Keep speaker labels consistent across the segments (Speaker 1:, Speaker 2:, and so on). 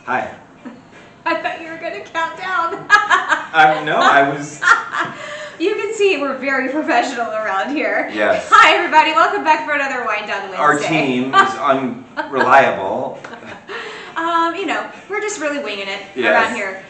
Speaker 1: Hi.
Speaker 2: I thought you were going to count down.
Speaker 1: No, I was...
Speaker 2: You can see we're very professional around here.
Speaker 1: Yes.
Speaker 2: Hi, everybody. Welcome back for another Wind Down Wednesday.
Speaker 1: Our team is unreliable.
Speaker 2: You know, we're just really winging it
Speaker 1: Yes.
Speaker 2: around here.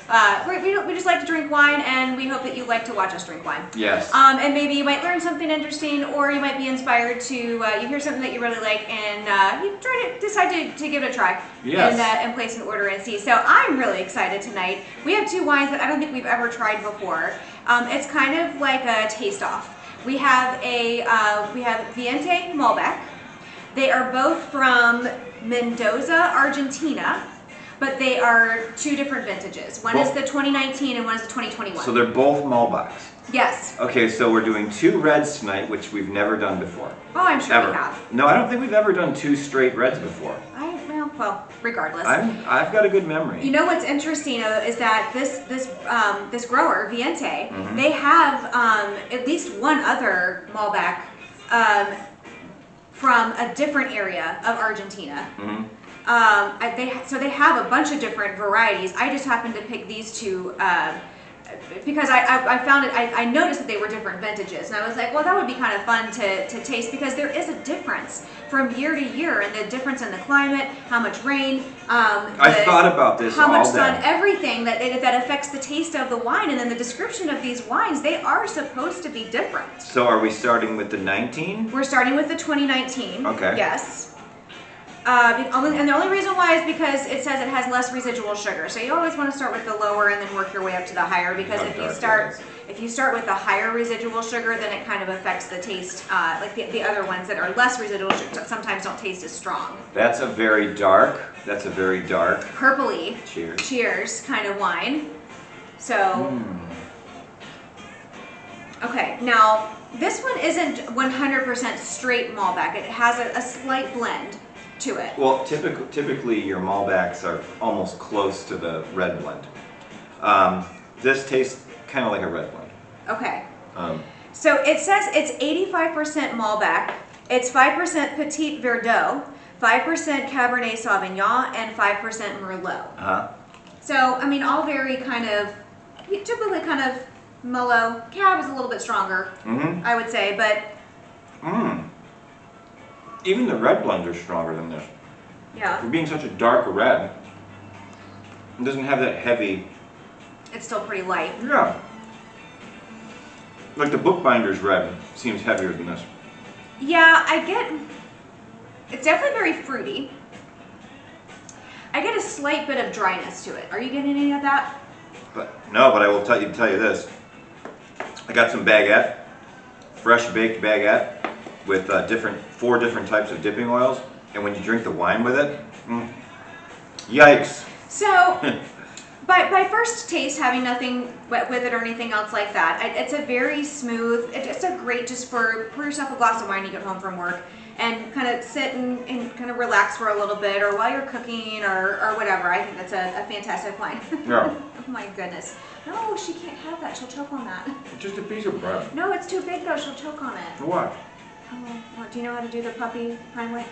Speaker 2: We just like to drink wine, and we hope that you like to watch us drink wine.
Speaker 1: Yes.
Speaker 2: And maybe you might learn something interesting, or you might be inspired to, you hear something that you really like, and you try to decide to give it a try.
Speaker 1: Yes.
Speaker 2: And place an order and see. So I'm really excited tonight. We have two wines that I don't think we've ever tried before. It's kind of like a taste-off. We have Viente Malbec. They are both from Mendoza, Argentina, but they are two different vintages. One is the 2019 and one is the 2021.
Speaker 1: So they're both Malbecs.
Speaker 2: Yes.
Speaker 1: Okay, so we're doing two reds tonight, which we've never done before.
Speaker 2: Oh, I'm sure
Speaker 1: Ever.
Speaker 2: we have.
Speaker 1: No, I don't think we've ever done two straight reds before.
Speaker 2: Well, regardless.
Speaker 1: I've got a good memory.
Speaker 2: You know what's interesting is that this grower, Viente,
Speaker 1: Mm-hmm.
Speaker 2: they have at least one other Malbec from a different area of Argentina.
Speaker 1: Mm-hmm.
Speaker 2: So they have a bunch of different varieties. I just happened to pick these two because I noticed that they were different vintages, and I was like, well, that would be kind of fun to taste, because there is a difference from year to year, and the difference in the climate, how much rain,
Speaker 1: I thought about this
Speaker 2: how much
Speaker 1: all
Speaker 2: sun,
Speaker 1: day.
Speaker 2: everything that affects the taste of the wine, and then the description of these wines, they are supposed to be different.
Speaker 1: So are we starting with the 19?
Speaker 2: We're starting with the 2019.
Speaker 1: Okay.
Speaker 2: Yes. And the only reason why is because it says it has less residual sugar. So you always want to start with the lower and then work your way up to the higher, because if you start with the higher residual sugar, then it kind of affects the taste. Like the other ones that are less residual sugar sometimes don't taste as strong.
Speaker 1: That's a very dark
Speaker 2: Purpley.
Speaker 1: Cheers.
Speaker 2: Kind of wine. So. Okay, now this one isn't 100% straight Malbec. It has a slight blend to it.
Speaker 1: Well, typically your Malbecs are almost close to the red blend. This tastes kind of like a red blend.
Speaker 2: Okay. So it says it's 85% Malbec, it's 5% Petit Verdot, 5% Cabernet Sauvignon, and 5% Merlot. So, I mean, all very typically kind of mellow. Cab is a little bit stronger, I would say, but...
Speaker 1: Even the red blends are stronger than this.
Speaker 2: Yeah.
Speaker 1: For being such a dark red, it doesn't have that heavy...
Speaker 2: It's still pretty light.
Speaker 1: Yeah. Like the Bookbinder's red seems heavier than this.
Speaker 2: Yeah, it's definitely very fruity. I get a slight bit of dryness to it. Are you getting any of that?
Speaker 1: But I will tell you this. I got some baguette, fresh baked baguette, with 4 different types of dipping oils, and when you drink the wine with it, yikes.
Speaker 2: So, by first taste, having nothing with it or anything else like that, it's a very smooth, it's a great just pour yourself a glass of wine, you get home from work, and kind of sit and kind of relax for a little bit, or while you're cooking, or whatever. I think that's a fantastic wine.
Speaker 1: Yeah.
Speaker 2: Oh my goodness. No, she can't have that. She'll choke on that.
Speaker 1: It's just a piece of bread.
Speaker 2: No, it's too big though. She'll choke on it.
Speaker 1: For what?
Speaker 2: Oh, well, do you know how to do the puppy Heimlich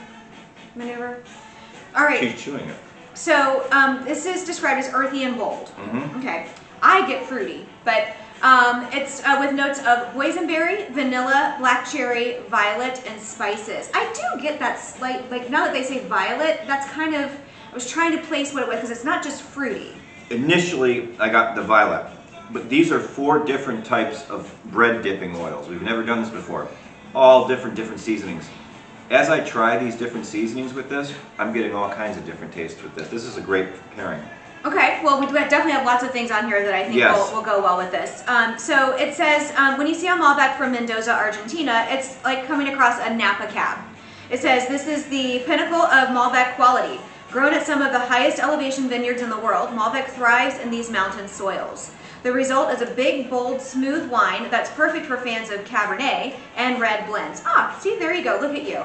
Speaker 2: maneuver? All right.
Speaker 1: She's chewing it.
Speaker 2: So this is described as earthy and bold. Okay. I get fruity, but it's with notes of boysenberry, vanilla, black cherry, violet, and spices. I do get that slight, like now that they say violet, that's kind of, I was trying to place what it was, because it's not just fruity.
Speaker 1: Initially, I got the violet, but these are 4 different types of bread dipping oils. We've never done this before. All different seasonings. As I try these different seasonings with this, I'm getting all kinds of different tastes with this. This is a great pairing.
Speaker 2: Okay, well, we definitely have lots of things on here that I think will go well with this. So it says, when you see a Malbec from Mendoza, Argentina, it's like coming across a Napa cab. It says, this is the pinnacle of Malbec quality. Grown at some of the highest elevation vineyards in the world, Malbec thrives in these mountain soils. The result is a big, bold, smooth wine that's perfect for fans of Cabernet and red blends. See, there you go. Look at you.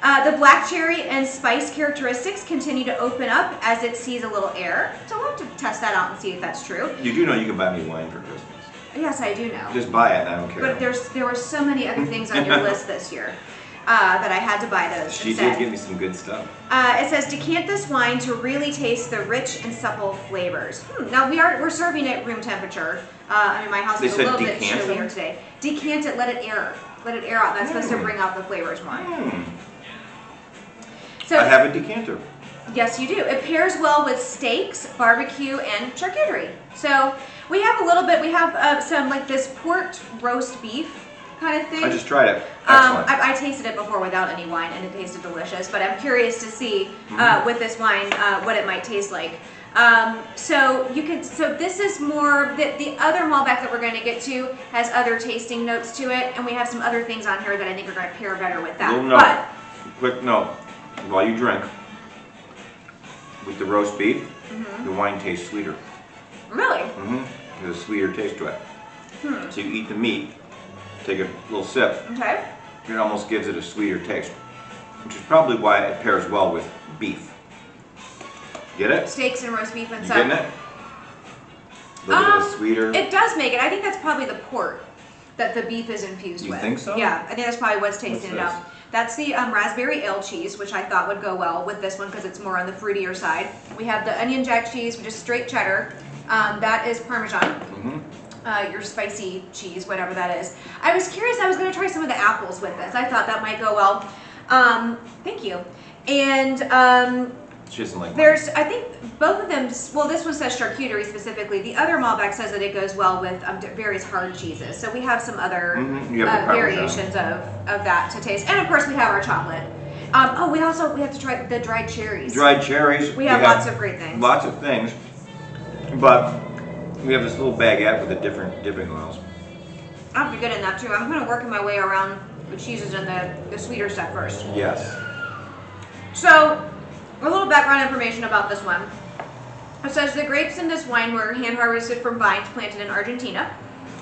Speaker 2: The black cherry and spice characteristics continue to open up as it sees a little air. So we'll have to test that out and see if that's true.
Speaker 1: You do know you can buy me wine for Christmas.
Speaker 2: Yes, I do know.
Speaker 1: Just buy it and I don't care.
Speaker 2: But there were so many other things on your list this year. that I had to buy those.
Speaker 1: She did give me some good stuff.
Speaker 2: It says decant this wine to really taste the rich and supple flavors. Now we're serving it room temperature. I mean, my house is a little bit chillier today. Decant it, let it air out. That's supposed to bring out the flavors more. So
Speaker 1: I have a decanter.
Speaker 2: Yes, you do. It pairs well with steaks, barbecue, and charcuterie. So we have a little bit. We have some like this pork roast beef kind of thing.
Speaker 1: I just tried it. Excellent.
Speaker 2: I tasted it before without any wine, and it tasted delicious. But I'm curious to see with this wine what it might taste like. So this is more the other Malbec that we're going to get to has other tasting notes to it, and we have some other things on here that I think are going to pair better with that.
Speaker 1: Quick note, while you drink, with the roast beef, the wine tastes sweeter.
Speaker 2: Really?
Speaker 1: There's a sweeter taste to it. So you eat the meat, take a little sip.
Speaker 2: Okay.
Speaker 1: It almost gives it a sweeter taste, which is probably why it pairs well with beef. Get it?
Speaker 2: Steaks and roast beef and
Speaker 1: You
Speaker 2: stuff.
Speaker 1: getting it? A little bit of sweeter.
Speaker 2: It does make it. I think that's probably the port that the beef is infused with.
Speaker 1: You think so?
Speaker 2: Yeah, I think that's probably what's tasting it up. That's the raspberry ale cheese, which I thought would go well with this one because it's more on the fruitier side. We have the onion jack cheese, which is straight cheddar. That is Parmesan. Your spicy cheese, whatever that is. I was curious. I was going to try some of the apples with this. I thought that might go well. Thank you. And
Speaker 1: she doesn't like
Speaker 2: there's, I think both of them, well, this one says charcuterie specifically. The other Malbec says that it goes well with various hard cheeses. So we have some other variations of that to taste. And of course we have our chocolate. We have to try the dried cherries.
Speaker 1: Dried cherries.
Speaker 2: We have lots of great things.
Speaker 1: Lots of things. But we have this little baguette with the different dipping oils.
Speaker 2: I'll be good in that too. I'm going to work my way around the cheeses and the sweeter stuff first.
Speaker 1: Yes.
Speaker 2: So, a little background information about this one. It says the grapes in this wine were hand harvested from vines planted in Argentina.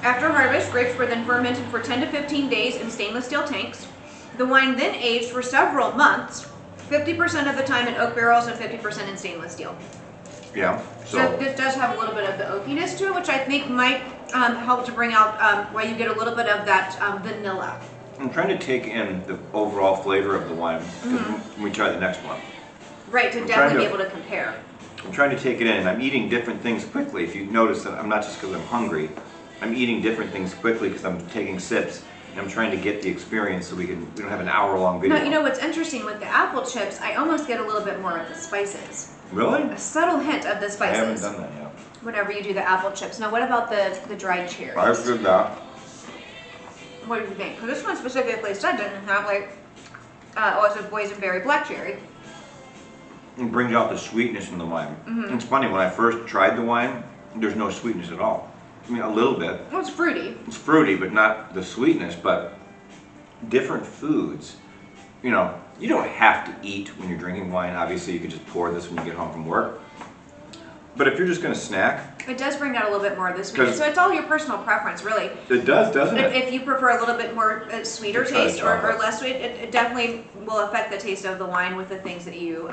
Speaker 2: After harvest, grapes were then fermented for 10 to 15 days in stainless steel tanks. The wine then aged for several months, 50% of the time in oak barrels and 50% in stainless steel.
Speaker 1: Yeah.
Speaker 2: So this does have a little bit of the oakiness to it, which I think might help to bring out why you get a little bit of that vanilla.
Speaker 1: I'm trying to take in the overall flavor of the wine when we try the next one.
Speaker 2: Right, to definitely be able to compare.
Speaker 1: I'm trying to take it in, and I'm eating different things quickly. If you notice that I'm not just because I'm hungry, I'm eating different things quickly because I'm taking sips, and I'm trying to get the experience so we don't have an hour-long video.
Speaker 2: No, you know what's interesting with the apple chips, I almost get a little bit more of the spices.
Speaker 1: Really?
Speaker 2: A subtle hint of the spices.
Speaker 1: I haven't done that yet.
Speaker 2: Whenever you do the apple chips. Now, what about the dried cherries?
Speaker 1: I've did that.
Speaker 2: What do you think? Because this one specifically said didn't have like, it's a boysenberry black cherry.
Speaker 1: It brings out the sweetness in the wine. It's funny, when I first tried the wine, there's no sweetness at all. I mean, a little bit.
Speaker 2: Well, it's fruity.
Speaker 1: It's fruity, but not the sweetness. But different foods, you know, you don't have to eat when you're drinking wine. Obviously, you could just pour this when you get home from work. But if you're just going to snack...
Speaker 2: It does bring out a little bit more of the sweetness. So it's all your personal preference, really.
Speaker 1: It does, doesn't it?
Speaker 2: If you prefer a little bit more sweeter taste or less sweet, it definitely will affect the taste of the wine with the things that you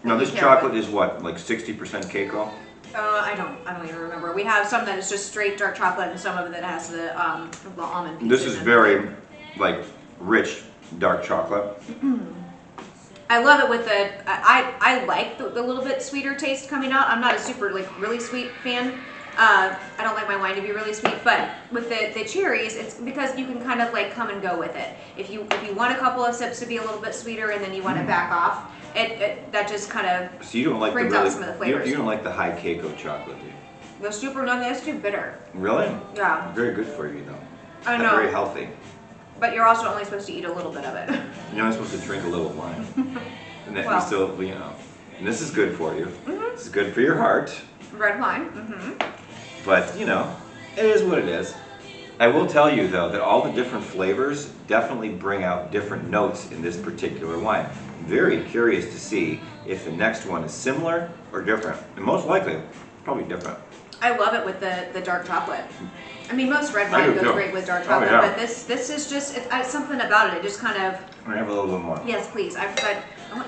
Speaker 1: Now, this chocolate is what, like 60% cacao?
Speaker 2: I don't even remember. We have some that is just straight dark chocolate, and some of it that has the almond pieces.
Speaker 1: This is very, like, rich dark chocolate.
Speaker 2: I love it with the, I like the little bit sweeter taste coming out. I'm not a super, like, really sweet fan. I don't like my wine to be really sweet, but with the cherries, it's because you can kind of, like, come and go with it. If you want a couple of sips to be a little bit sweeter and then you want to back off, that just kind of
Speaker 1: so you don't like
Speaker 2: brings out some of the flavors.
Speaker 1: You don't like the high cacao chocolate, do you?
Speaker 2: The super none, that's too bitter.
Speaker 1: Really?
Speaker 2: Yeah.
Speaker 1: Very good for you, though.
Speaker 2: I know.
Speaker 1: Very healthy.
Speaker 2: But you're also only supposed to eat a little bit of it.
Speaker 1: You're only supposed to drink a little wine. And then you still, you know. And this is good for you. This is good for your heart.
Speaker 2: Red wine.
Speaker 1: But, you know, it is what it is. I will tell you, though, that all the different flavors definitely bring out different notes in this particular wine. I'm very curious to see if the next one is similar or different. And most likely, probably different.
Speaker 2: I love it with the dark chocolate. I mean, most red wine goes great with dark chocolate, but this is just, it's something about it. It just kind of...
Speaker 1: I have a little bit more.
Speaker 2: Yes, please.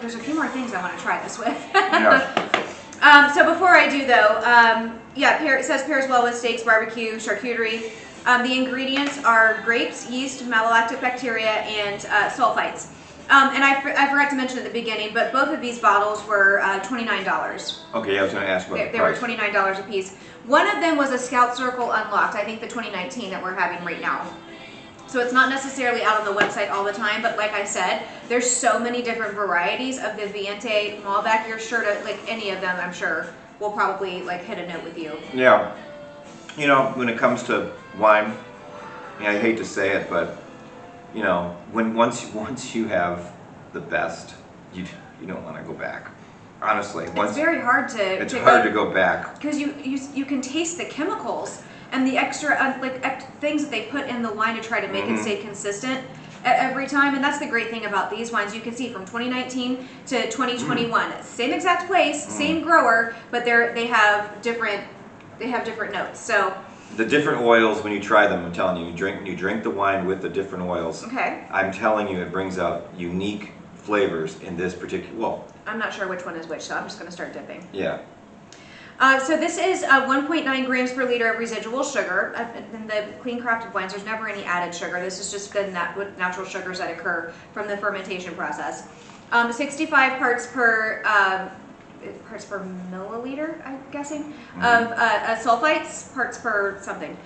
Speaker 2: There's a few more things I want to try this with.
Speaker 1: Yeah.
Speaker 2: So before I do, though, it says pairs well with steaks, barbecue, charcuterie. The ingredients are grapes, yeast, malolactic bacteria, and sulfites. And I forgot to mention at the beginning, but both of these bottles were $29.
Speaker 1: Okay, I was going to ask about the
Speaker 2: They were
Speaker 1: price.
Speaker 2: $29 a piece. One of them was a Scout Circle Unlocked, I think the 2019 that we're having right now. So it's not necessarily out on the website all the time, but like I said, there's so many different varieties of the Viente Malbec. You're sure to, like any of them, I'm sure, will probably like hit a note with you.
Speaker 1: Yeah. You know, when it comes to wine, I hate to say it, but you know, once you have the best, you don't want to go back. Honestly,
Speaker 2: it's very hard to.
Speaker 1: It's hard to go back
Speaker 2: because you can taste the chemicals and the extra things that they put in the wine to try to make it stay consistent every time. And that's the great thing about these wines. You can see from 2019 to 2021, same exact place, same grower, but they have different notes. So
Speaker 1: the different oils, when you try them, I'm telling you, you drink the wine with the different oils.
Speaker 2: Okay.
Speaker 1: I'm telling you, it brings out unique flavors in this particular. Well,
Speaker 2: I'm not sure which one is which, so I'm just going to start dipping.
Speaker 1: Yeah.
Speaker 2: So this is 1.9 grams per liter of residual sugar. In the clean crafted wines, there's never any added sugar. This is just the natural sugars that occur from the fermentation process. 65 parts per milliliter, I'm guessing, of sulfites, parts per something.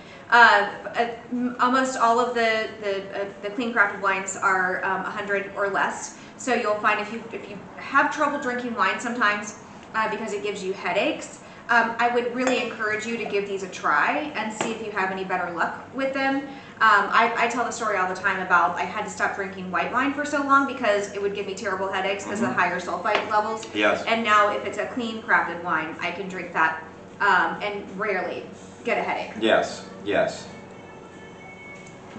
Speaker 2: Almost all of the clean crafted wines are 100 or less. So you'll find if you have trouble drinking wine sometimes because it gives you headaches, I would really encourage you to give these a try and see if you have any better luck with them. I tell the story all the time about I had to stop drinking white wine for so long because it would give me terrible headaches because of the higher sulfite levels.
Speaker 1: Yes.
Speaker 2: And now if it's a clean crafted wine, I can drink that and rarely get a headache.
Speaker 1: Yes, yes.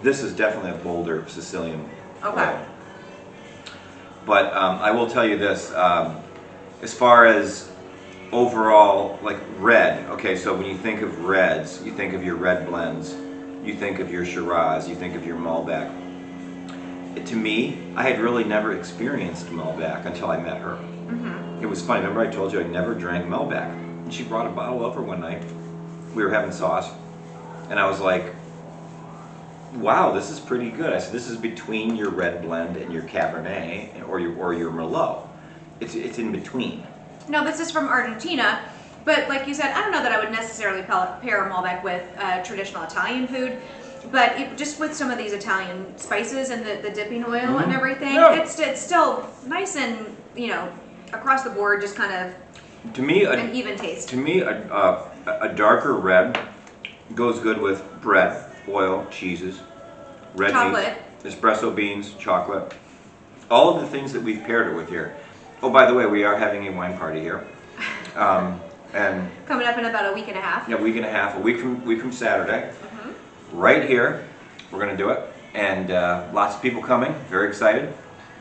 Speaker 1: This is definitely a bolder Sicilian oil. But I will tell you this, as far as overall, like red, okay, so when you think of reds, you think of your red blends, you think of your Shiraz, you think of your Malbec. To me, I had really never experienced Malbec until I met her. It was funny, remember I told you I never drank Malbec? And she brought a bottle over one night. We were having sauce, and I was like, wow, this is pretty good. I said, this is between your red blend and your Cabernet or your Merlot. It's in between.
Speaker 2: No, this is from Argentina, but like you said, I don't know that I would necessarily pair a Malbec with traditional Italian food, but just with some of these Italian spices and the dipping oil and everything, it's still nice and, you know, across the board, just kind of
Speaker 1: to me,
Speaker 2: an even taste.
Speaker 1: To me, a darker red goes good with bread, oil, cheeses, red
Speaker 2: chocolate,
Speaker 1: meat, espresso beans, chocolate, all of the things that we've paired it with here. Oh, by the way, we are having a wine party here, and
Speaker 2: coming up in about a week and a half.
Speaker 1: Yeah, a week from Saturday, right here. We're gonna do it, and lots of people coming. Very excited.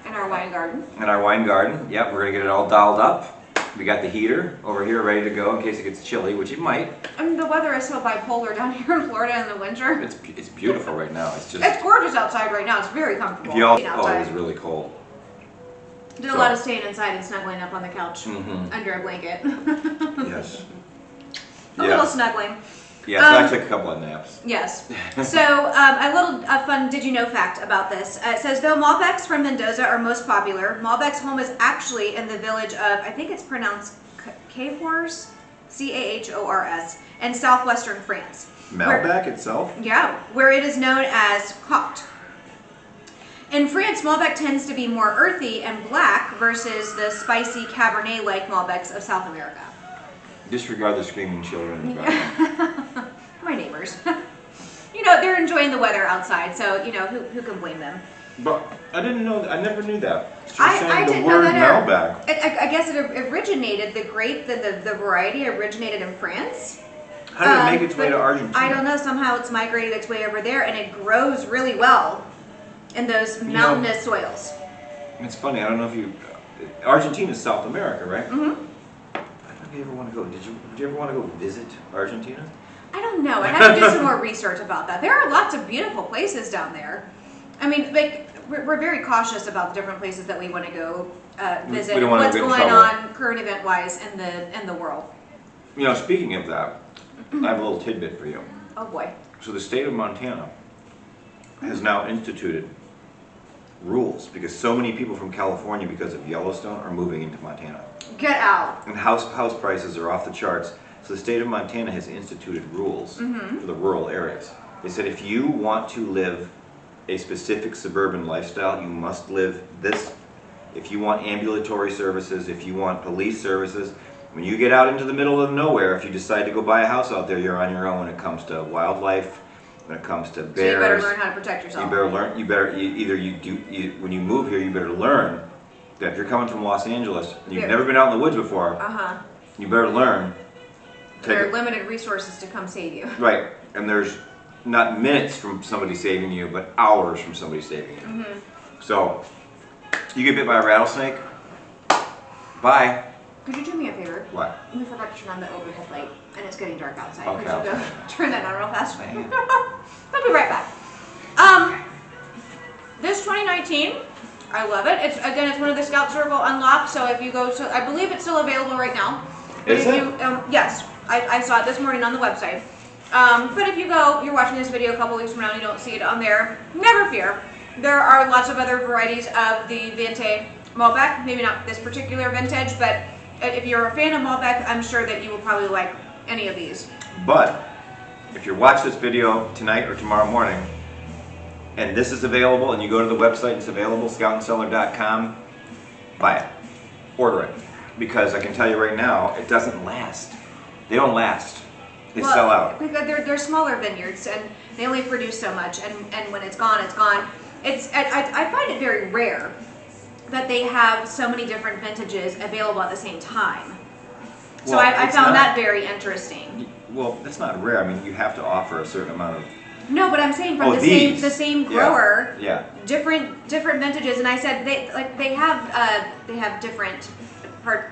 Speaker 2: In our wine garden.
Speaker 1: In our wine garden. Yep, we're gonna get it all dialed up. We got the heater over here ready to go in case it gets chilly, which it might.
Speaker 2: I mean, the weather is so bipolar down here in Florida in the winter.
Speaker 1: It's beautiful right now.
Speaker 2: It's gorgeous outside right now. It's very comfortable.
Speaker 1: If y'all, it was really cold.
Speaker 2: Did a lot of staying inside and snuggling up on the couch under a blanket.
Speaker 1: Yes.
Speaker 2: A little snuggling.
Speaker 1: Yeah, so I took a couple of naps.
Speaker 2: Yes. So a fun did you know fact about this. It says, though Malbecs from Mendoza are most popular, Malbec's home is actually in the village of, I think it's pronounced Cahors, Cahors, in southwestern France.
Speaker 1: Malbec itself?
Speaker 2: Yeah, where it is known as Coct. In France, Malbec tends to be more earthy and black versus the spicy Cabernet-like Malbecs of South America.
Speaker 1: Disregard the screaming children in the background.
Speaker 2: My neighbors. You know, they're enjoying the weather outside, so, you know, who can blame them?
Speaker 1: But I didn't know that. I never knew that. So
Speaker 2: I didn't
Speaker 1: the word
Speaker 2: know that
Speaker 1: Malbec.
Speaker 2: I guess it originated, the grape, the variety originated in France.
Speaker 1: How did it make its way to Argentina?
Speaker 2: I don't know. Somehow it's migrated its way over there, and it grows really well in those mountainous soils.
Speaker 1: It's funny. I don't know if you... Argentina's South America, right?
Speaker 2: Mm-hmm.
Speaker 1: I don't know if you ever want to go... Did you ever want to go visit Argentina?
Speaker 2: I don't know. I have to do some more research about that. There are lots of beautiful places down there. I mean, like, we're very cautious about the different places that we want to go visit.
Speaker 1: We don't want
Speaker 2: what's
Speaker 1: to get in
Speaker 2: going
Speaker 1: trouble.
Speaker 2: on current event-wise in the world.
Speaker 1: You know, speaking of that, I have a little tidbit for you.
Speaker 2: Oh boy.
Speaker 1: So the state of Montana has now instituted rules because so many people from California, because of Yellowstone, are moving into Montana.
Speaker 2: Get out.
Speaker 1: And house prices are off the charts. So the state of Montana has instituted rules for the rural areas. They said if you want to live a specific suburban lifestyle, you must live this. If you want ambulatory services, if you want police services, when you get out into the middle of nowhere, if you decide to go buy a house out there, you're on your own when it comes to wildlife, when it comes to bears.
Speaker 2: So you better learn how to protect yourself.
Speaker 1: You better learn. When you move here, you better learn that if you're coming from Los Angeles and you've never been out in the woods before, you better learn.
Speaker 2: There are limited resources to come save you.
Speaker 1: Right, and there's not minutes from somebody saving you, but hours from somebody saving you. So, you get bit by a rattlesnake, bye.
Speaker 2: Could you do me a favor?
Speaker 1: What?
Speaker 2: We forgot to turn on the overhead light, and it's getting dark outside.
Speaker 1: Okay,
Speaker 2: Could you go turn that on real fast?
Speaker 1: Man.
Speaker 2: I'll be right back. This 2019, I love it. It's one of the Scout Circle unlocks. So if you go to, I believe it's still available right now. But
Speaker 1: Is
Speaker 2: if
Speaker 1: it?
Speaker 2: you, yes, I saw it this morning on the website. But if you go, you're watching this video a couple weeks from now and you don't see it on there, never fear. There are lots of other varieties of the Vente Malbec. Maybe not this particular vintage, but if you're a fan of Malbec, I'm sure that you will probably like any of these.
Speaker 1: But, if you watch this video tonight or tomorrow morning, and this is available, and you go to the website and it's available, scoutandcellar.com, buy it. Order it. Because I can tell you right now, it doesn't last. They don't last. They sell out.
Speaker 2: Because they're smaller vineyards and they only produce so much, and when it's gone, it's gone. I find it very rare that they have so many different vintages available at the same time. So
Speaker 1: Well,
Speaker 2: I
Speaker 1: it's
Speaker 2: found
Speaker 1: not-
Speaker 2: that very interesting.
Speaker 1: Well, that's not rare. I mean, you have to offer a certain amount of...
Speaker 2: No, but I'm saying from
Speaker 1: Oh,
Speaker 2: the same grower,
Speaker 1: Yeah.
Speaker 2: different vintages, and I said they have different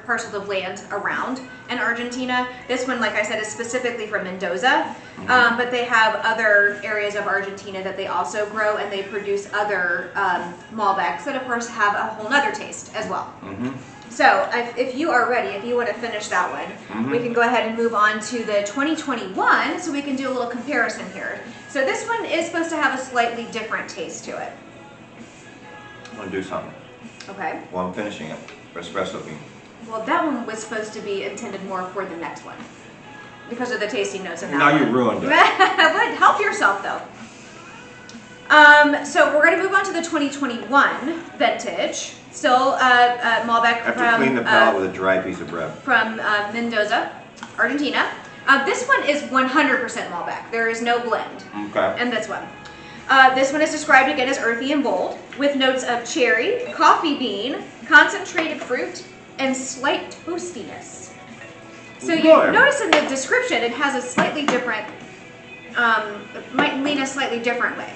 Speaker 2: parcels of land around in Argentina. This one, like I said, is specifically from Mendoza, but they have other areas of Argentina that they also grow, and they produce other Malbecs that, of course, have a whole nother taste as well. So if you are ready, if you want to finish that one, we can go ahead and move on to the 2021, so we can do a little comparison here. So this one is supposed to have a slightly different taste to it.
Speaker 1: I'm going to do something.
Speaker 2: Okay.
Speaker 1: Well, I'm finishing it. Espresso bean.
Speaker 2: Well, that one was supposed to be intended more for the next one because of the tasting notes in that
Speaker 1: Now
Speaker 2: one.
Speaker 1: you ruined it.
Speaker 2: But help yourself, though. So we're going to move on to the 2021 vintage. Still Malbec
Speaker 1: I have to clean the palate with a dry piece of bread.
Speaker 2: from Mendoza, Argentina. This one is 100% Malbec. There is no blend
Speaker 1: Okay.
Speaker 2: in this one. This one is described again as earthy and bold, with notes of cherry, coffee bean, concentrated fruit, and slight toastiness. So you notice in the description it has a slightly different, might lean a slightly different way.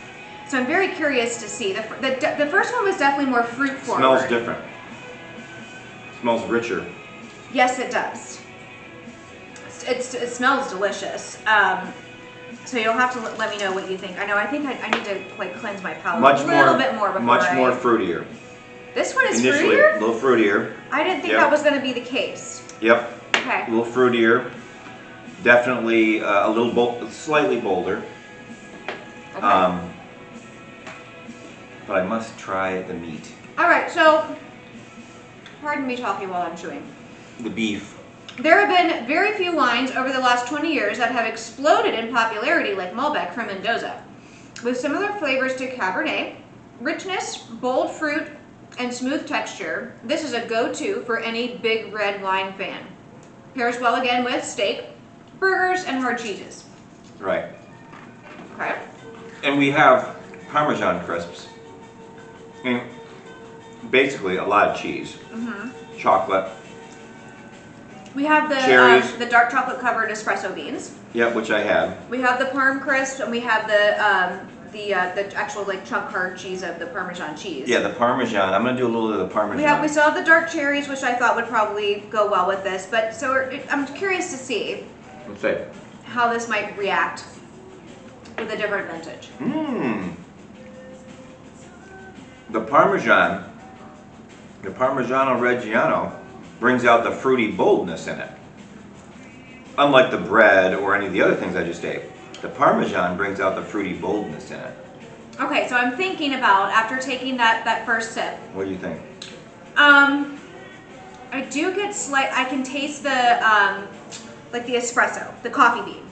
Speaker 2: So I'm very curious to see. The first one was definitely more fruit forward.
Speaker 1: Smells different. Smells richer.
Speaker 2: Yes, it does. It smells delicious. So you'll have to let me know what you think. I think I need to cleanse my palate a little bit more before
Speaker 1: Much more fruitier.
Speaker 2: This one is
Speaker 1: Initially,
Speaker 2: fruitier?
Speaker 1: a little fruitier.
Speaker 2: I didn't think that was going to be the case.
Speaker 1: Yep.
Speaker 2: Okay.
Speaker 1: A little fruitier. Definitely a little slightly bolder.
Speaker 2: Okay.
Speaker 1: But I must try the meat.
Speaker 2: All right, so pardon me talking while I'm chewing.
Speaker 1: The beef.
Speaker 2: There have been very few wines over the last 20 years that have exploded in popularity like Malbec from Mendoza. With similar flavors to Cabernet, richness, bold fruit, and smooth texture, this is a go-to for any big red wine fan. Pairs well again with steak, burgers, and hard cheeses.
Speaker 1: Right.
Speaker 2: Okay.
Speaker 1: And we have Parmesan crisps. And basically a lot of cheese. Chocolate.
Speaker 2: We have
Speaker 1: Cherries.
Speaker 2: the dark chocolate covered espresso beans.
Speaker 1: Yeah, which I have.
Speaker 2: We have the Parm crisp, and we have the actual chunk hard cheese of the Parmesan cheese.
Speaker 1: Yeah, the Parmesan. I'm gonna do a little of the Parmesan.
Speaker 2: We still have the dark cherries, which I thought would probably go well with this. But I'm curious to see
Speaker 1: Let's see.
Speaker 2: how this might react with a different vintage.
Speaker 1: The Parmesan, the Parmigiano Reggiano, brings out the fruity boldness in it. Unlike the bread or any of the other things I just ate, the Parmesan brings out the fruity boldness in it.
Speaker 2: Okay, so I'm thinking about, after taking that first sip.
Speaker 1: What do you think?
Speaker 2: I do get I can taste the, like the espresso, the coffee bean.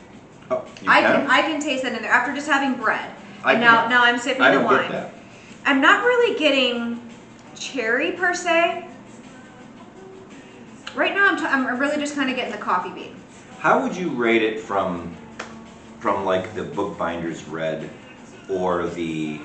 Speaker 1: Oh, you can?
Speaker 2: I can taste that in there after just having bread.
Speaker 1: I
Speaker 2: And
Speaker 1: can't.
Speaker 2: now I'm sipping
Speaker 1: I
Speaker 2: the
Speaker 1: don't
Speaker 2: wine.
Speaker 1: get that.
Speaker 2: I'm not really getting cherry per se. Right now I'm really just kind of getting the coffee bean.
Speaker 1: How would you rate it from like the Bookbinder's Red or the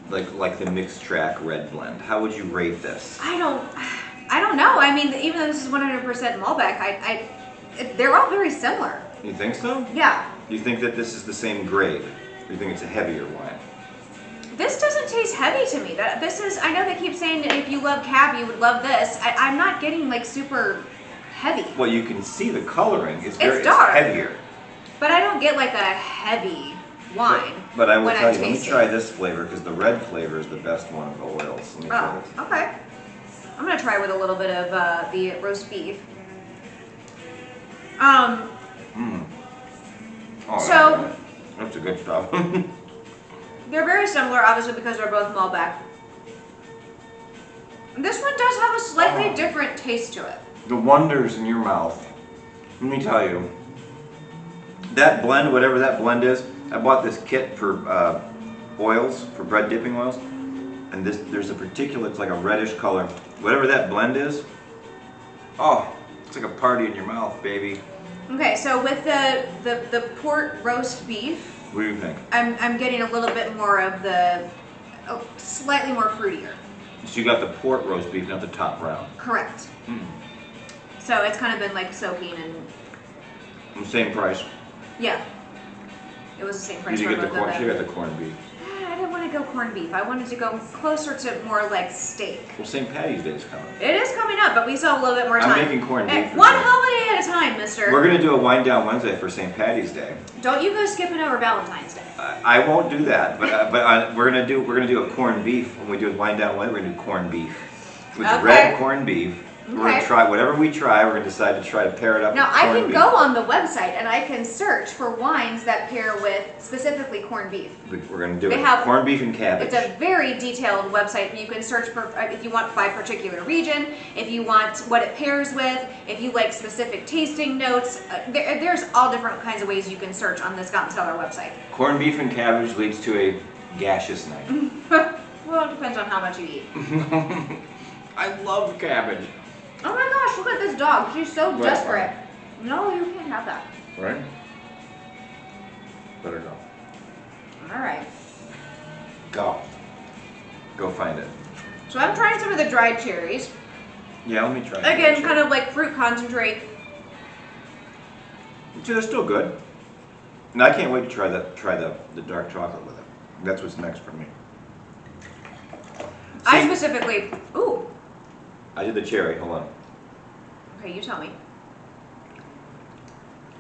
Speaker 1: like the mixed track red blend? How would you rate this?
Speaker 2: I don't know. I mean, even though this is 100% Malbec, they're all very similar.
Speaker 1: You think so?
Speaker 2: Yeah.
Speaker 1: You think that this is the same grade? Or you think it's a heavier wine?
Speaker 2: This doesn't taste heavy to me. I know they keep saying that if you love cab, you would love this. I'm not getting like super heavy.
Speaker 1: Well, you can see the coloring. It's
Speaker 2: dark.
Speaker 1: It's heavier.
Speaker 2: But I don't get like a heavy wine.
Speaker 1: But I will tell you, let me
Speaker 2: tasting.
Speaker 1: try this flavor because the red flavor is the best one of the oils. Let me try this.
Speaker 2: Okay. I'm gonna try with a little bit of the roast beef.
Speaker 1: Oh,
Speaker 2: So
Speaker 1: that's a good stuff.
Speaker 2: they're very similar, obviously, because they're both Malbec. This one does have a slightly different taste to it.
Speaker 1: The wonders in your mouth. Let me tell you. That blend, whatever that blend is, I bought this kit for oils, for bread dipping oils, and there's a particular, it's like a reddish color. Whatever that blend is, it's like a party in your mouth, baby.
Speaker 2: Okay, so with the port roast beef,
Speaker 1: What do you think?
Speaker 2: I'm getting a little bit more of the, slightly more fruitier.
Speaker 1: So you got the port roast beef, not the top round.
Speaker 2: Correct. So it's kind of been like soaking and
Speaker 1: Same price.
Speaker 2: yeah, it was the same price.
Speaker 1: Did you
Speaker 2: for
Speaker 1: get the
Speaker 2: both of
Speaker 1: corn?
Speaker 2: them.
Speaker 1: You got the corned beef.
Speaker 2: I didn't want to go corned beef. I wanted to go closer to more like steak.
Speaker 1: Well, St. Patty's Day is coming.
Speaker 2: It is coming up, but we still have a little bit more time.
Speaker 1: I'm making corned beef.
Speaker 2: One holiday at a time, mister.
Speaker 1: We're gonna do a wind down Wednesday for St. Patty's Day.
Speaker 2: Don't you go skipping over Valentine's Day.
Speaker 1: I won't do that, but we're gonna do a corned beef when we do a wind down Wednesday. We're gonna do corned beef with red corned beef. We're gonna try whatever we try. We're gonna decide to try to pair it up.
Speaker 2: Now
Speaker 1: with
Speaker 2: I
Speaker 1: corned
Speaker 2: can
Speaker 1: beef.
Speaker 2: go on the website and I can search for wines that pair with specifically corned beef.
Speaker 1: We're gonna do
Speaker 2: They
Speaker 1: it.
Speaker 2: have-
Speaker 1: Corned beef and cabbage.
Speaker 2: It's a very detailed website. You can search for if you want by particular region, if you want what it pairs with, if you like specific tasting notes. There's all different kinds of ways you can search on the Scout and Cellar website.
Speaker 1: Corned beef and cabbage leads to a gaseous night.
Speaker 2: Well, it depends on how much you eat.
Speaker 1: I love cabbage.
Speaker 2: Oh my gosh, look at this dog. She's so
Speaker 1: Right,
Speaker 2: desperate. No, you can't have that.
Speaker 1: Right? Let her go.
Speaker 2: All right.
Speaker 1: Go find it.
Speaker 2: So I'm trying some of the dried cherries.
Speaker 1: Yeah, let me try.
Speaker 2: Again, kind of like fruit concentrate.
Speaker 1: See, they're still good. And I can't wait to try the dark chocolate with it. That's what's next for me.
Speaker 2: I
Speaker 1: See,
Speaker 2: specifically, ooh.
Speaker 1: I did the cherry. Hold on.
Speaker 2: Okay, you tell me.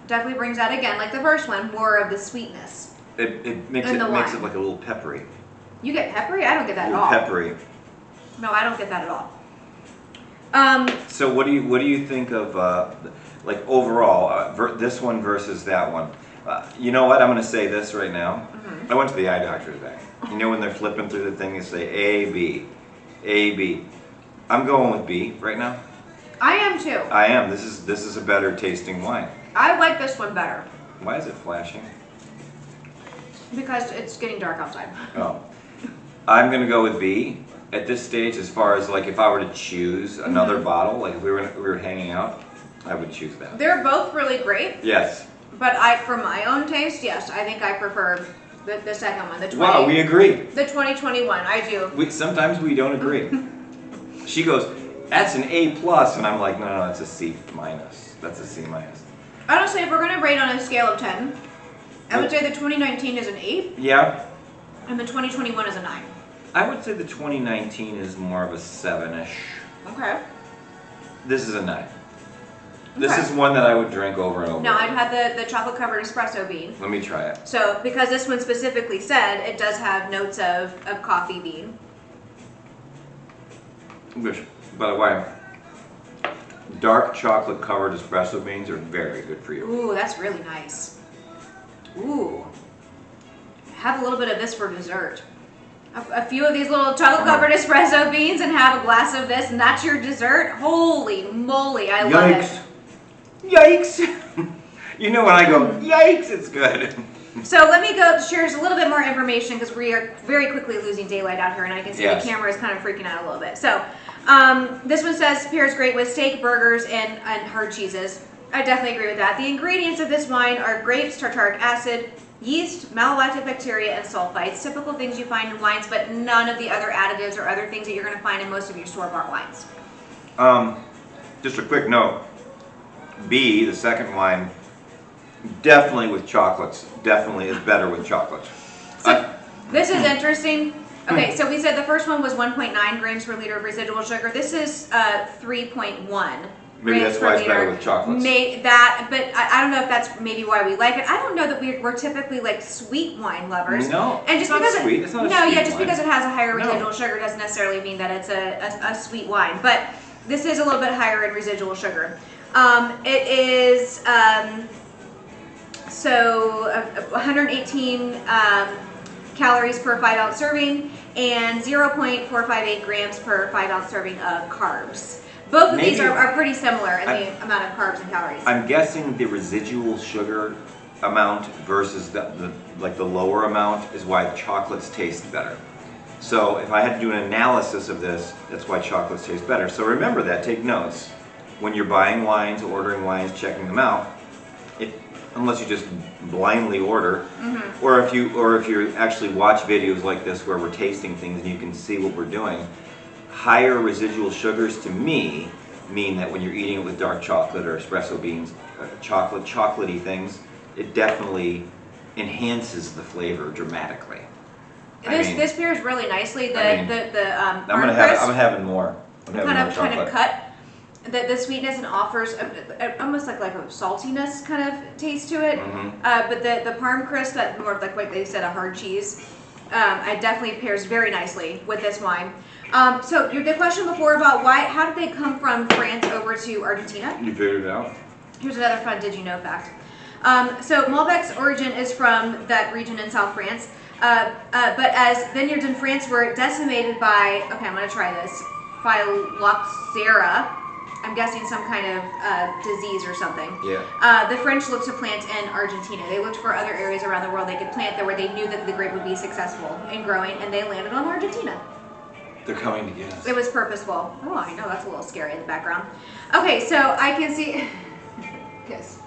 Speaker 2: Definitely brings out again, like the first one, more of the sweetness.
Speaker 1: It makes
Speaker 2: In
Speaker 1: it
Speaker 2: the
Speaker 1: makes
Speaker 2: wine.
Speaker 1: it like a little peppery.
Speaker 2: You get peppery? I don't get that
Speaker 1: A
Speaker 2: at
Speaker 1: little
Speaker 2: all.
Speaker 1: peppery.
Speaker 2: No, I don't get that at all.
Speaker 1: So what do you think of like overall this one versus that one? You know what? I'm going to say this right now. I went to the eye doctor today. You know when they're flipping through the thing, they say A, B, A, B. I'm going with B right now.
Speaker 2: I am too.
Speaker 1: I am. This is a better tasting wine.
Speaker 2: I like this one better
Speaker 1: Why is it flashing?
Speaker 2: because it's getting dark outside.
Speaker 1: Oh. I'm going to go with B at this stage as far as like if I were to choose another bottle, like if we were hanging out, I would choose that.
Speaker 2: They're both really great,
Speaker 1: Yes.
Speaker 2: but for my own taste, yes, I think I prefer the second one, the 20.
Speaker 1: Wow, we agree.
Speaker 2: The 2021, I do.
Speaker 1: Sometimes we don't agree. She goes, that's an A+, and I'm like, no, that's a C-. That's a C-.
Speaker 2: Honestly, if we're going to rate on a scale of 10, I would say the 2019 is an 8,
Speaker 1: Yeah,
Speaker 2: and the 2021 is a 9.
Speaker 1: I would say the 2019 is more of a 7-ish.
Speaker 2: Okay.
Speaker 1: This is a 9. This
Speaker 2: Okay.
Speaker 1: is one that I would drink over and over.
Speaker 2: Now, I've had the chocolate covered espresso bean.
Speaker 1: Let me try it.
Speaker 2: So, because this one specifically said it does have notes of coffee bean.
Speaker 1: Which, by the way, dark chocolate covered espresso beans are very good for you.
Speaker 2: Ooh, that's really nice. Ooh. have a little bit of this for dessert. A few of these little chocolate-covered espresso beans and have a glass of this, and that's your dessert? Holy moly, I love it.
Speaker 1: Yikes! You know when I go, yikes, it's good.
Speaker 2: So let me go share a little bit more information because we are very quickly losing daylight out here, and I can see the camera is kind of freaking out a little bit. So this one says pairs great with steak, burgers, and hard cheeses. I definitely agree with that. The ingredients of this wine are grapes, tartaric acid, yeast, malolactic bacteria, and sulfites. Typical things you find in wines, but none of the other additives or other things that you're going to find in most of your store-bought wines.
Speaker 1: Just a quick note. B, the second wine, definitely with chocolates. Definitely is better with chocolates.
Speaker 2: So this is interesting. Okay, so we said the first one was 1.9 grams per liter of residual sugar. This is 3.1.
Speaker 1: Maybe that's why it's better with chocolates.
Speaker 2: But I don't know if that's maybe why we like it. I don't know that we're typically like sweet wine lovers.
Speaker 1: No,
Speaker 2: and just
Speaker 1: it's
Speaker 2: because
Speaker 1: not sweet. It's not a
Speaker 2: no,
Speaker 1: sweet
Speaker 2: yeah, just
Speaker 1: wine.
Speaker 2: because it has a higher residual sugar doesn't necessarily mean that it's a sweet wine. But this is a little bit higher in residual sugar. It is 118 calories per 5-ounce serving and 0.458 grams per 5-ounce serving of carbs. Both of these are pretty similar in the amount of carbs and calories.
Speaker 1: I'm guessing the residual sugar amount versus the lower amount is why chocolates taste better. So if I had to do an analysis of this, that's why chocolates taste better. So remember that, take notes. When you're buying wines, ordering wines, checking them out, unless you just blindly order, or if you actually watch videos like this where we're tasting things and you can see what we're doing, higher residual sugars to me mean that when you're eating it with dark chocolate or espresso beans, chocolatey things, it definitely enhances the flavor dramatically.
Speaker 2: This pairs really nicely.
Speaker 1: I'm having more.
Speaker 2: Kind of cut. The sweetness and offers almost like a saltiness kind of taste to it. But the Parm crisp, that more like what they said, a hard cheese, it definitely pairs very nicely with this wine. So the question before about how did they come from France over to Argentina?
Speaker 1: You figured it out.
Speaker 2: Here's another fun did you know fact. So Malbec's origin is from that region in South France. But as vineyards in France were decimated by, I'm going to try this, phylloxera, I'm guessing some kind of disease or something.
Speaker 1: Yeah.
Speaker 2: The French looked to plant in Argentina. They looked for other areas around the world they could plant there where they knew that the grape would be successful in growing, and they landed on Argentina.
Speaker 1: They're coming to get us.
Speaker 2: It was purposeful. Oh, I know, that's a little scary in the background. Okay, so I can see... Yes.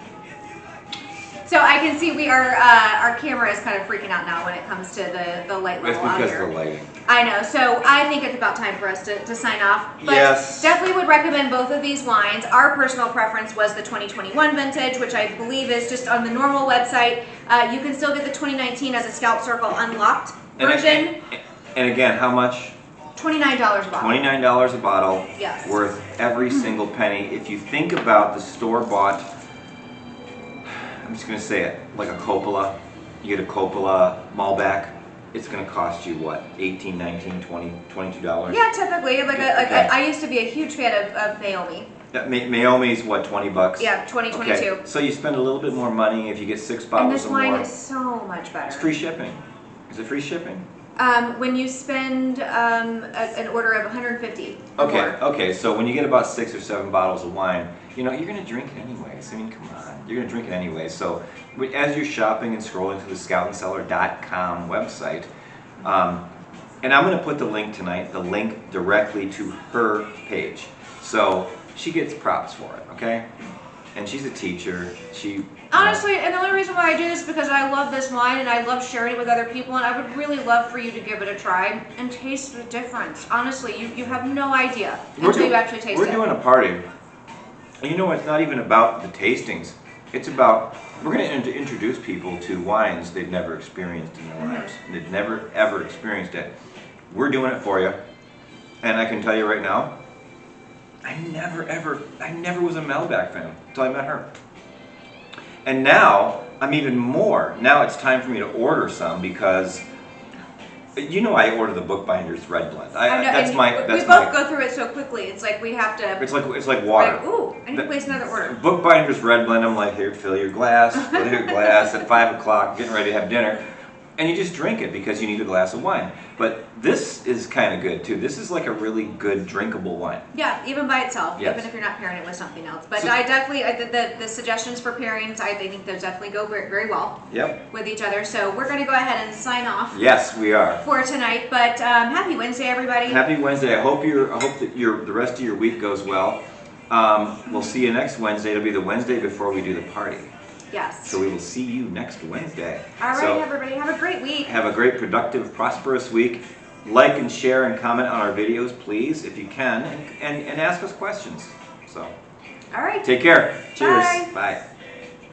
Speaker 2: So I can see our camera is kind of freaking out now when it comes to the light level out here.
Speaker 1: It's because of the lighting.
Speaker 2: I know. So I think it's about time for us to sign off. But
Speaker 1: yes.
Speaker 2: Definitely would recommend both of these wines. Our personal preference was the 2021 vintage, which I believe is just on the normal website. You can still get the 2019 as a Scout Circle Unlocked version.
Speaker 1: And again, how much?
Speaker 2: $29 a bottle.
Speaker 1: $29 a bottle.
Speaker 2: Yes.
Speaker 1: Worth every single penny. If you think about the store-bought, I'm just going to say it, like a Coppola, you get a Coppola Malbec, it's going to cost you what, $18, $19, $20, $22?
Speaker 2: Yeah, typically. I used to be a huge fan of Naomi.
Speaker 1: Naomi's what, $20?
Speaker 2: Yeah, 2022.
Speaker 1: Okay. So you spend a little bit more money if you get 6 bottles
Speaker 2: and this
Speaker 1: or more.
Speaker 2: wine is so much better.
Speaker 1: It's free shipping. Is it free shipping?
Speaker 2: When you spend an order of $150 or more.
Speaker 1: Okay, so when you get about 6 or 7 bottles of wine, you know, you're going to drink it anyways. I mean, come on. You're going to drink it anyways. So as you're shopping and scrolling through the scoutandcellar.com website, and I'm going to put the link tonight, the link directly to her page. So she gets props for it, okay? And she's a teacher.
Speaker 2: Honestly, and the only reason why I do this is because I love this wine and I love sharing it with other people, and I would really love for you to give it a try and taste the difference. Honestly, you have no idea until you actually taste it.
Speaker 1: We're doing a party. And you know, it's not even about the tastings. It's about, we're going to introduce people to wines they've never experienced in their lives. They've never, ever experienced it. We're doing it for you. And I can tell you right now, I never was a Malbec fan until I met her. And now, I'm even more. Now it's time for me to order some because, you know, I order the Bookbinder's Red Blend.
Speaker 2: We both go through it so quickly. It's like we have to.
Speaker 1: It's like water.
Speaker 2: Like, ooh, I need to place another order.
Speaker 1: Bookbinder's Red Blend. I'm like, here, fill your glass at 5 o'clock, getting ready to have dinner. and you just drink it because you need a glass of wine. But this is kind of good too. This is like a really good drinkable wine.
Speaker 2: Yeah, even by itself,
Speaker 1: Yes.
Speaker 2: even if you're not pairing it with something else. But
Speaker 1: So,
Speaker 2: I definitely, the suggestions for pairings, I think those definitely go very, very well
Speaker 1: yep.
Speaker 2: with each other. So we're going to go ahead and sign off.
Speaker 1: Yes, we are.
Speaker 2: For tonight. But happy Wednesday, everybody.
Speaker 1: Happy Wednesday. I hope that the rest of your week goes well. We'll see you next Wednesday. It'll be the Wednesday before we do the party.
Speaker 2: Yes.
Speaker 1: So we will see you next Wednesday.
Speaker 2: All right,
Speaker 1: so,
Speaker 2: everybody. Have a great week.
Speaker 1: Have a great, productive, prosperous week. Like and share and comment on our videos, please, if you can, and ask us questions. So,
Speaker 2: all right.
Speaker 1: take care. Cheers.
Speaker 2: Bye.
Speaker 1: Bye.